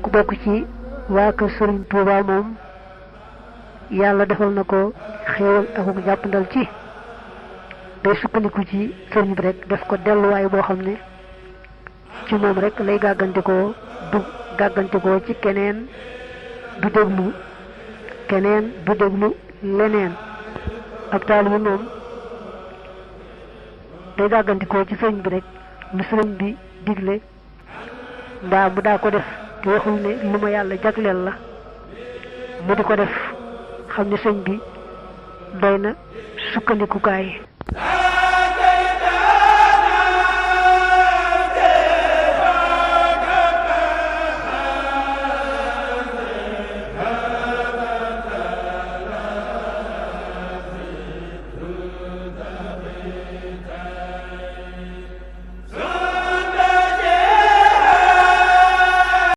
ku bokk ci waa kër Sëriñ Tuuba moom yàlla defal na ko xéewal ak jàppandal ci day sukkandiku ci sëriñ bi rek def ko delluwaay boo xam ne ci moom rek lay gàggantikoo du gàggantikoo ci keneen du déglu leneen ak taalibe moom day gàggantikoo ci sëriñ bi rek lu sëriñ bi digle mbaa mu daa ko def te waxul ne lu ma yàlla jagleel la mu di ko def xam ne sëriñ bi doy na sukkandikukaay